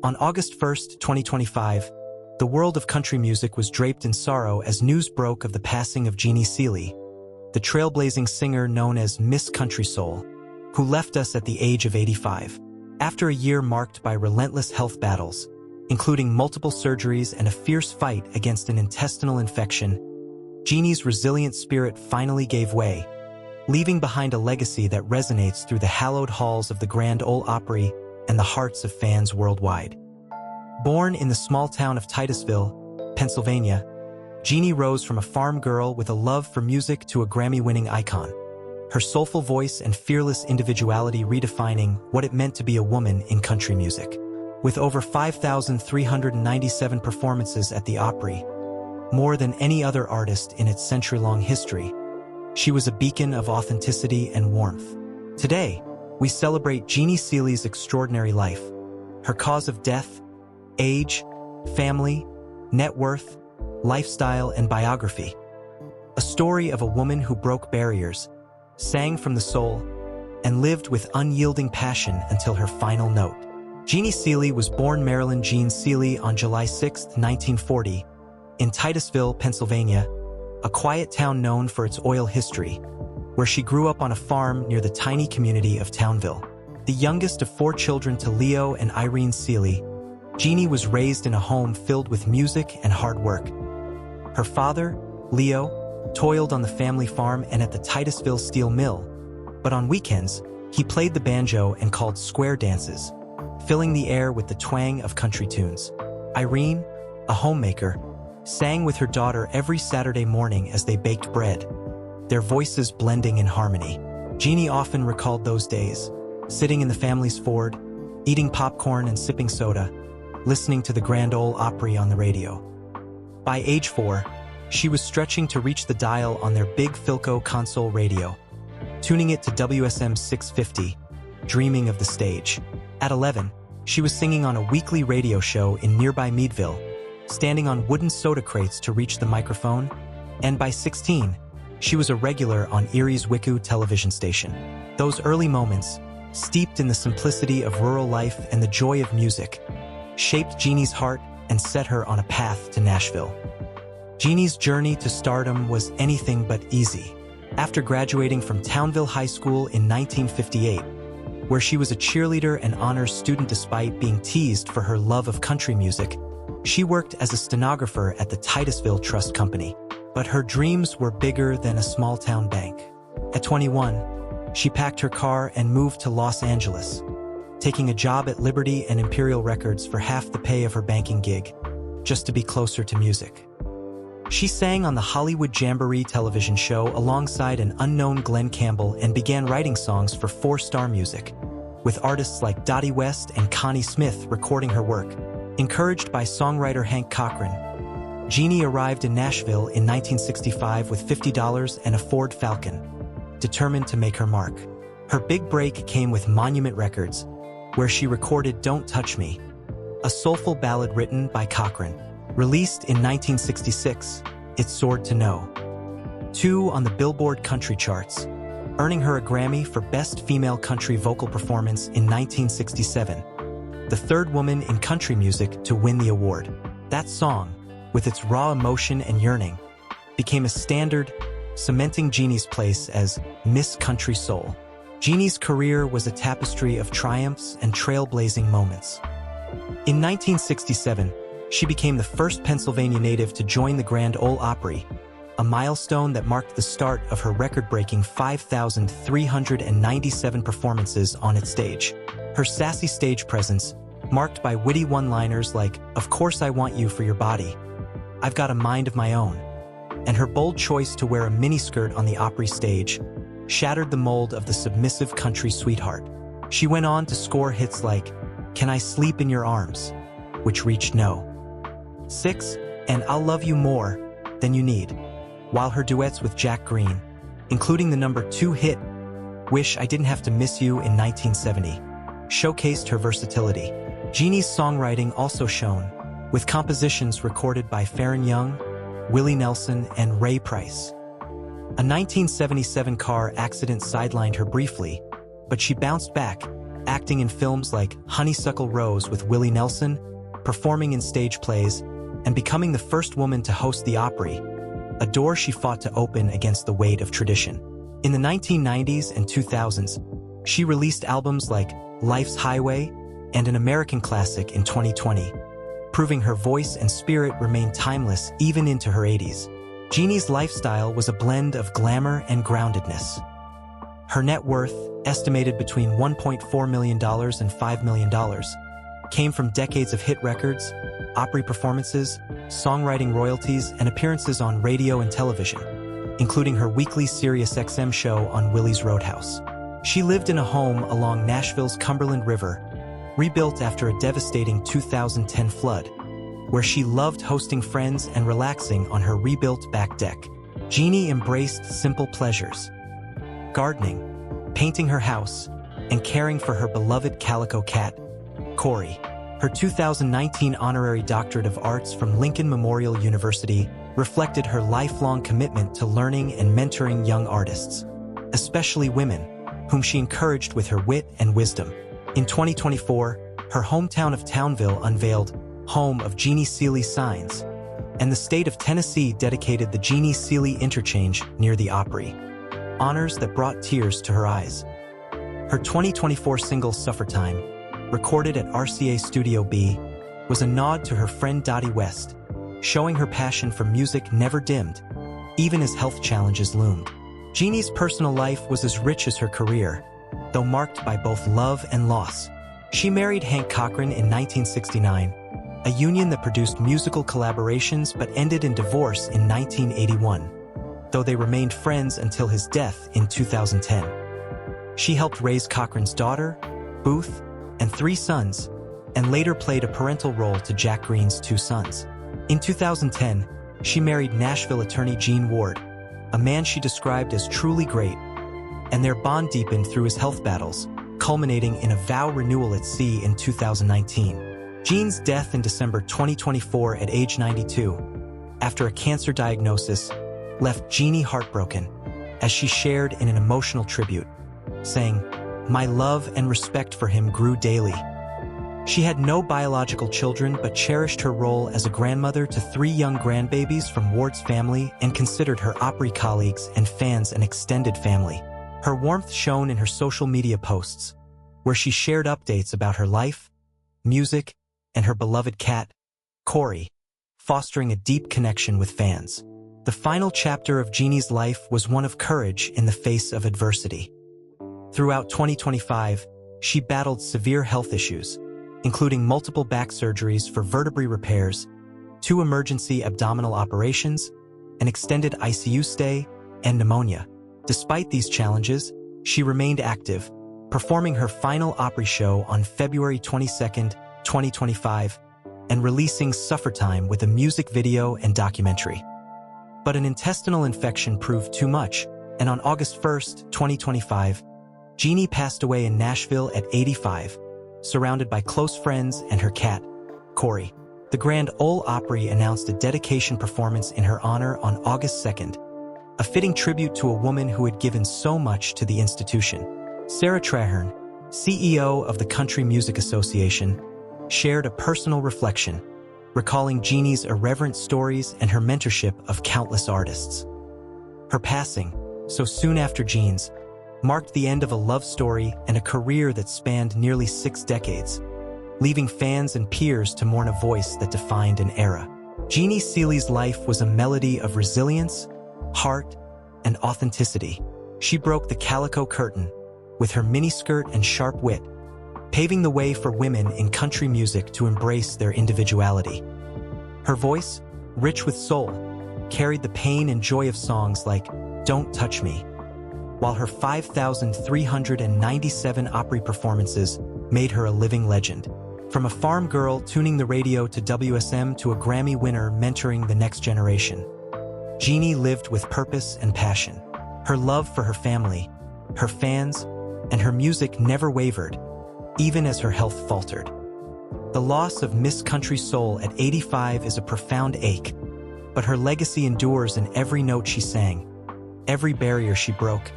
On August 1, 2025, the world of country music was draped in sorrow as news broke of the passing of Jeannie Seely, the trailblazing singer known as Miss Country Soul, who left us at the age of 85. After a year marked by relentless health battles, including multiple surgeries and a fierce fight against an intestinal infection, Jeannie's resilient spirit finally gave way, leaving behind a legacy that resonates through the hallowed halls of the Grand Ole Opry and the hearts of fans worldwide. Born in the small town of Titusville, Pennsylvania, Jeannie rose from a farm girl with a love for music to a Grammy-winning icon, her soulful voice and fearless individuality redefining what it meant to be a woman in country music. With over 5,397 performances at the Opry, more than any other artist in its century-long history, she was a beacon of authenticity and warmth. Today, we celebrate Jeannie Seely's extraordinary life, her cause of death, age, family, net worth, lifestyle, and biography. A story of a woman who broke barriers, sang from the soul, and lived with unyielding passion until her final note. Jeannie Seely was born Marilyn Jean Seely on July 6, 1940, in Titusville, Pennsylvania, a quiet town known for its oil history, where she grew up on a farm near the tiny community of Townville. The youngest of 4 children to Leo and Irene Seely, Jeannie was raised in a home filled with music and hard work. Her father, Leo, toiled on the family farm and at the Titusville steel mill, but on weekends, he played the banjo and called square dances, filling the air with the twang of country tunes. Irene, a homemaker, sang with her daughter every Saturday morning as they baked bread, their voices blending in harmony. Jeannie often recalled those days, sitting in the family's Ford, eating popcorn and sipping soda, listening to the Grand Ole Opry on the radio. By age 4, she was stretching to reach the dial on their big Philco console radio, tuning it to WSM 650, dreaming of the stage. At 11, she was singing on a weekly radio show in nearby Meadville, standing on wooden soda crates to reach the microphone, and by 16, she was a regular on Erie's WICU television station. Those early moments, steeped in the simplicity of rural life and the joy of music, shaped Jeannie's heart and set her on a path to Nashville. Jeannie's journey to stardom was anything but easy. After graduating from Townville High School in 1958, where she was a cheerleader and honors student despite being teased for her love of country music, she worked as a stenographer at the Titusville Trust Company. But her dreams were bigger than a small-town bank. At 21, she packed her car and moved to Los Angeles, taking a job at Liberty and Imperial Records for half the pay of her banking gig, just to be closer to music. She sang on the Hollywood Jamboree television show alongside an unknown Glenn Campbell and began writing songs for 4-Star Music, with artists like Dottie West and Connie Smith recording her work. Encouraged by songwriter Hank Cochran, Jeannie arrived in Nashville in 1965 with $50 and a Ford Falcon, determined to make her mark. Her big break came with Monument Records, where she recorded Don't Touch Me, a soulful ballad written by Cochran. Released in 1966, it soared to No. 2 on the Billboard country charts, earning her a Grammy for Best Female Country Vocal Performance in 1967, the 3rd woman in country music to win the award. That song, with its raw emotion and yearning, became a standard, cementing Jeannie's place as Miss Country Soul. Jeannie's career was a tapestry of triumphs and trailblazing moments. In 1967, she became the first Pennsylvania native to join the Grand Ole Opry, a milestone that marked the start of her record-breaking 5,397 performances on its stage. Her sassy stage presence, marked by witty one-liners like, "Of course I want you for your body, I've got a mind of my own," and her bold choice to wear a miniskirt on the Opry stage, shattered the mold of the submissive country sweetheart. She went on to score hits like Can I Sleep in Your Arms, which reached No. 6, and I'll Love You More Than You Need, while her duets with Jack Green, including the number 2 hit Wish I Didn't Have to Miss You in 1970, showcased her versatility. Jeannie's songwriting also shone, with compositions recorded by Farron Young, Willie Nelson, and Ray Price. A 1977 car accident sidelined her briefly, but she bounced back, acting in films like Honeysuckle Rose with Willie Nelson, performing in stage plays, and becoming the first woman to host the Opry, a door she fought to open against the weight of tradition. In the 1990s and 2000s, she released albums like Life's Highway and an American classic in 2020, proving her voice and spirit remained timeless even into her 80s. Jeannie's lifestyle was a blend of glamour and groundedness. Her net worth, estimated between $1.4 million and $5 million, came from decades of hit records, Opry performances, songwriting royalties, and appearances on radio and television, including her weekly SiriusXM show on Willie's Roadhouse. She lived in a home along Nashville's Cumberland River, rebuilt after a devastating 2010 flood, where she loved hosting friends and relaxing on her rebuilt back deck. Jeannie embraced simple pleasures: gardening, painting her house, and caring for her beloved calico cat, Corey. Her 2019 honorary doctorate of arts from Lincoln Memorial University reflected her lifelong commitment to learning and mentoring young artists, especially women, whom she encouraged with her wit and wisdom. In 2024, her hometown of Townville unveiled Home of Jeannie Seely signs, and the state of Tennessee dedicated the Jeannie Seely Interchange near the Opry, honors that brought tears to her eyes. Her 2024 single Suffertime, recorded at RCA Studio B, was a nod to her friend Dottie West, showing her passion for music never dimmed, even as health challenges loomed. Jeannie's personal life was as rich as her career, though marked by both love and loss. She married Hank Cochran in 1969, a union that produced musical collaborations but ended in divorce in 1981, though they remained friends until his death in 2010. She helped raise Cochran's daughter, Booth, and 3 sons, and later played a parental role to Jack Green's 2 sons. In 2010, she married Nashville attorney Gene Ward, a man she described as truly great, and their bond deepened through his health battles, culminating in a vow renewal at sea in 2019. Gene's death in December 2024 at age 92, after a cancer diagnosis, left Jeannie heartbroken, as she shared in an emotional tribute, saying, "My love and respect for him grew daily." She had no biological children but cherished her role as a grandmother to 3 young grandbabies from Ward's family and considered her Opry colleagues and fans an extended family. Her warmth shone in her social media posts, where she shared updates about her life, music, and her beloved cat, Corey, fostering a deep connection with fans. The final chapter of Jeannie's life was one of courage in the face of adversity. Throughout 2025, she battled severe health issues, including multiple back surgeries for vertebrae repairs, 2 emergency abdominal operations, an extended ICU stay, and pneumonia. Despite these challenges, she remained active, performing her final Opry show on February 22, 2025, and releasing Suffertime with a music video and documentary. But an intestinal infection proved too much, and on August 1, 2025, Jeannie passed away in Nashville at 85, surrounded by close friends and her cat, Corey. The Grand Ole Opry announced a dedication performance in her honor on August 2nd, a fitting tribute to a woman who had given so much to the institution. Sarah Traherne, CEO of the Country Music Association, shared a personal reflection, recalling Jeannie's irreverent stories and her mentorship of countless artists. Her passing, so soon after Jean's, marked the end of a love story and a career that spanned nearly 6 decades, leaving fans and peers to mourn a voice that defined an era. Jeannie Seely's life was a melody of resilience, heart, and authenticity. She broke the calico curtain with her miniskirt and sharp wit, paving the way for women in country music to embrace their individuality. Her voice, rich with soul, carried the pain and joy of songs like "Don't Touch Me," while her 5,397 Opry performances made her a living legend. From a farm girl tuning the radio to WSM to a Grammy winner mentoring the next generation, Jeannie lived with purpose and passion. Her love for her family, her fans, and her music never wavered, even as her health faltered. The loss of Miss Country Soul at 85 is a profound ache, but her legacy endures in every note she sang, every barrier she broke,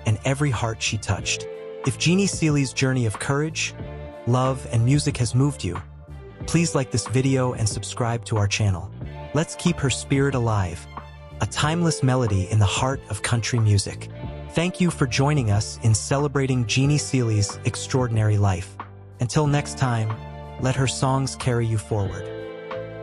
and every heart she touched. If Jeannie Seely's journey of courage, love, and music has moved you, please like this video and subscribe to our channel. Let's keep her spirit alive, a timeless melody in the heart of country music. Thank you for joining us in celebrating Jeannie Seely's extraordinary life. Until next time, let her songs carry you forward.